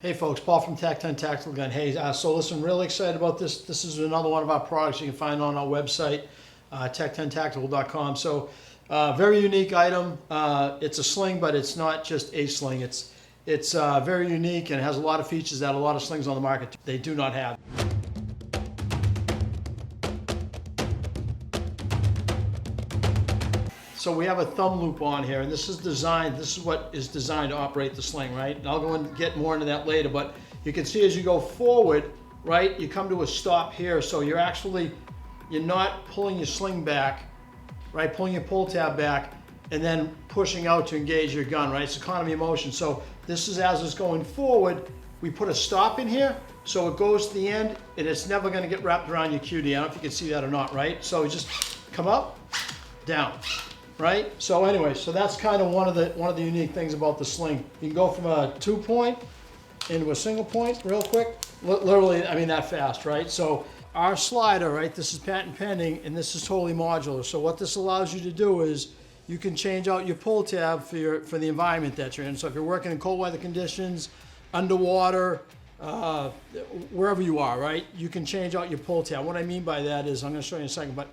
Hey folks, Paul from T10 Tactical Gun. Hey, so listen, really excited about this. This is another one of our products you can find on our website, T10tactical.com. So, very unique item. It's a sling, but it's not just a sling. It's very unique and has a lot of features that a lot of slings on the market they do not have. So we have a thumb loop on here, and this is what is designed to operate the sling, right? And I'll go and get more into that later, but you can see as you go forward, right, you come to a stop here, so you're not pulling your sling back, right, pulling your pull tab back, and then pushing out to engage your gun, right? It's economy of motion. So this is as it's going forward, we put a stop in here, so it goes to the end, and it's never gonna get wrapped around your QD. I don't know if you can see that or not, right? So you just come up, down. Right? So anyway, so that's kind of one of the unique things about the sling. You can go from a 2-point into a single point real quick. Literally, I mean that fast, right? So our slider, right, this is patent pending, and this is totally modular. So what this allows you to do is you can change out your pull tab for the environment that you're in. So if you're working in cold weather conditions, underwater, wherever you are, right, you can change out your pull tab. What I mean by that is, I'm going to show you in a second, but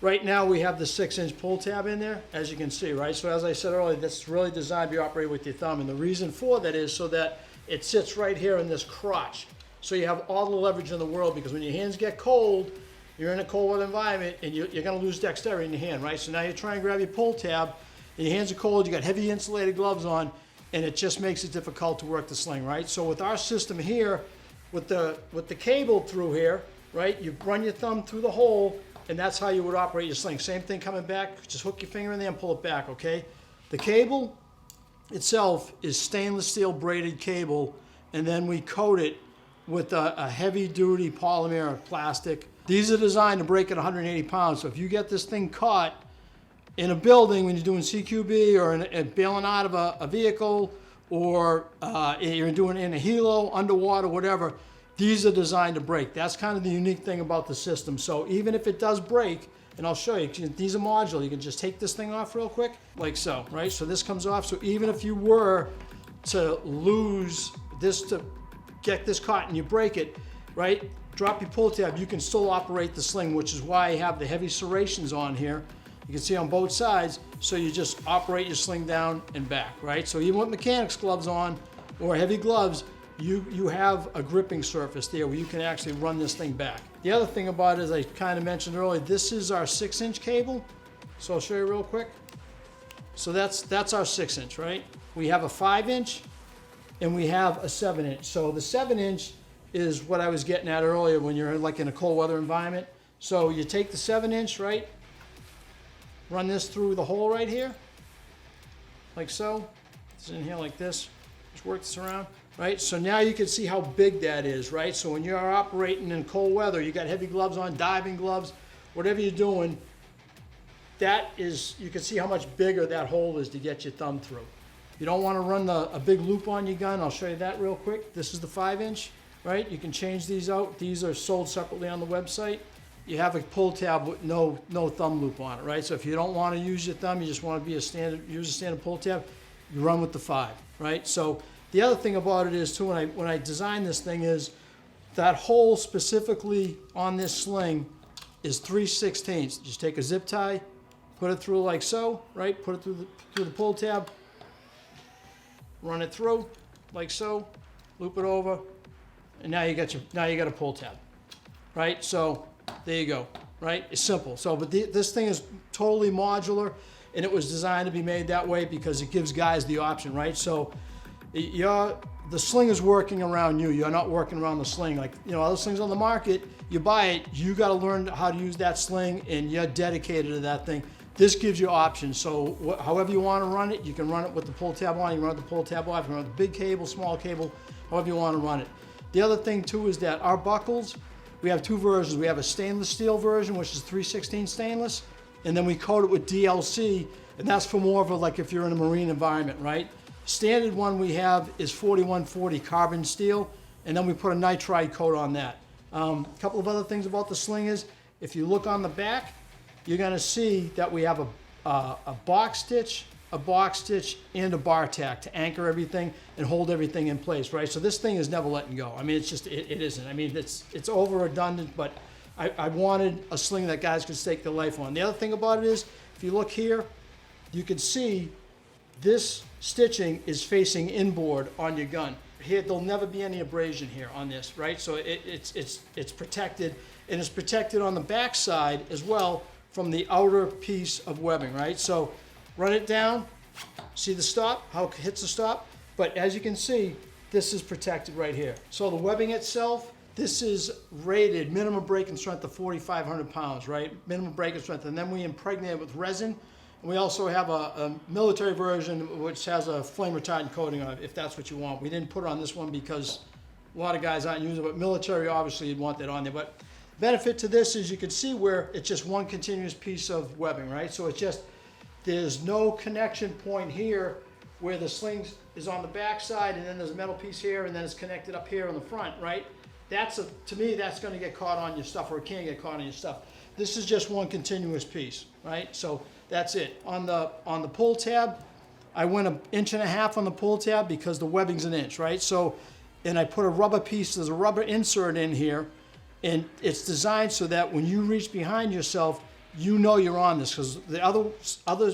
right now we have the 6-inch pull tab in there, as you can see, right? So as I said earlier, that's really designed to be operated with your thumb. And the reason for that is so that it sits right here in this crotch. So you have all the leverage in the world, because when your hands get cold, you're in a cold weather environment and you're gonna lose dexterity in your hand, right? So now you try and grab your pull tab and your hands are cold, you got heavy insulated gloves on, and it just makes it difficult to work the sling, right? So with our system here, with the cable through here, right? You run your thumb through the hole, and that's how you would operate your sling. Same thing coming back, just hook your finger in there and pull it back, okay? The cable itself is stainless steel braided cable, and then we coat it with a heavy duty polymer plastic. These are designed to break at 180 pounds, so if you get this thing caught in a building when you're doing CQB or bailing out of a vehicle, or you're doing in a helo, underwater, whatever, these are designed to break. That's kind of the unique thing about the system. So even if it does break, and I'll show you, these are modular. You can just take this thing off real quick, like so, right? So this comes off. So even if you were to lose this, to get this caught and you break it, right? Drop your pull tab, you can still operate the sling, which is why I have the heavy serrations on here. You can see on both sides, so you just operate your sling down and back, right? So even with mechanics gloves on or heavy gloves, you have a gripping surface there where you can actually run this thing back. The other thing about it, as I kind of mentioned earlier, this is our 6-inch cable. So I'll show you real quick. So that's our 6-inch, right? We have a 5-inch and we have a 7-inch. So the 7-inch is what I was getting at earlier when you're like in a cold weather environment. So you take the 7-inch, right? Run this through the hole right here, like so. It's in here like this. Just work this around. Right, so now you can see how big that is, right? So when you're operating in cold weather, you got heavy gloves on, diving gloves, whatever you're doing, that is, you can see how much bigger that hole is to get your thumb through. You don't want to run a big loop on your gun. I'll show you that real quick. This is the 5-inch, right? You can change these out. These are sold separately on the website. You have a pull tab with no thumb loop on it, right? So if you don't want to use your thumb, you just want to use a standard pull tab, you run with the 5, right? So the other thing about it is too, when I designed this thing, is that hole specifically on this sling is 3/16. Just take a zip tie, put it through like so, right? Put it through the pull tab, run it through like so, loop it over, and now you got a pull tab, right? So there you go, right? It's simple. So, but this thing is totally modular, and it was designed to be made that way because it gives guys the option, right? So the sling is working around you. You're not working around the sling. Like, other slings on the market, you buy it, you got to learn how to use that sling, and you're dedicated to that thing. This gives you options. So however you want to run it, you can run it with the pull tab on, you can run the pull tab off, you can run the big cable, small cable, however you want to run it. The other thing too is that our buckles, we have 2 versions. We have a stainless steel version, which is 3/16 stainless, and then we coat it with DLC, and that's for more of a, like if you're in a marine environment, right? Standard one we have is 4140 carbon steel, and then we put a nitride coat on that. A couple of other things about the sling is, if you look on the back, you're going to see that we have a box stitch a box stitch, and a bar tack to anchor everything and hold everything in place, right? So this thing is never letting go. I mean, it's just, it isn't. I mean, it's over redundant, but I wanted a sling that guys could stake their life on. The other thing about it is, if you look here, you can see this stitching is facing inboard on your gun. Here, there'll never be any abrasion here on this, right? So it's protected, and it's protected on the back side as well from the outer piece of webbing, right? So run it down, see the stop, how it hits the stop, but as you can see, this is protected right here. So the webbing itself, this is rated minimum breaking strength of 4,500 pounds, right? Minimum breaking strength, and then we impregnate it with resin. And we also have a military version which has a flame retardant coating on it, if that's what you want. We didn't put it on this one because a lot of guys aren't using it, but military, obviously, you'd want that on there. But benefit to this is you can see where it's just one continuous piece of webbing, right? So it's just, there's no connection point here where the sling is on the back side, and then there's a metal piece here, and then it's connected up here on the front, right? To me, that's going to get caught on your stuff, or it can get caught on your stuff. This is just one continuous piece, right? So that's it. On the pull tab, I went 1.5 inches on the pull tab because the webbing's 1 inch, right? So, and I put a rubber piece, there's a rubber insert in here, and it's designed so that when you reach behind yourself, you know you're on this, because the other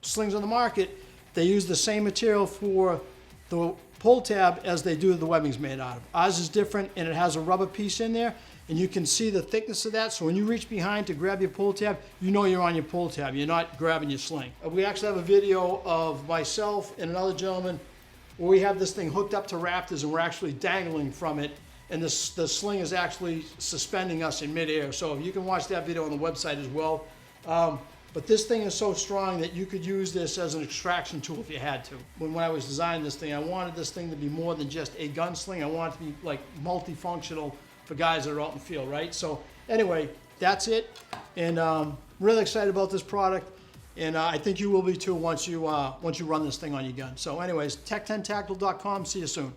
slings on the market, they use the same material for the pull tab as they do the webbing's made out of. Ours is different, and it has a rubber piece in there, and you can see the thickness of that. So when you reach behind to grab your pull tab, you know you're on your pull tab. You're not grabbing your sling. We actually have a video of myself and another gentleman where we have this thing hooked up to rafters, and we're actually dangling from it, and the sling is actually suspending us in midair. So you can watch that video on the website as well. But this thing is so strong that you could use this as an extraction tool if you had to. When I was designing this thing, I wanted this thing to be more than just a gun sling. I wanted it to be like multifunctional for guys that are out in the field, right? So anyway, that's it. And really excited about this product. And I think you will be too once you run this thing on your gun. So anyways, T10tactical.com. See you soon.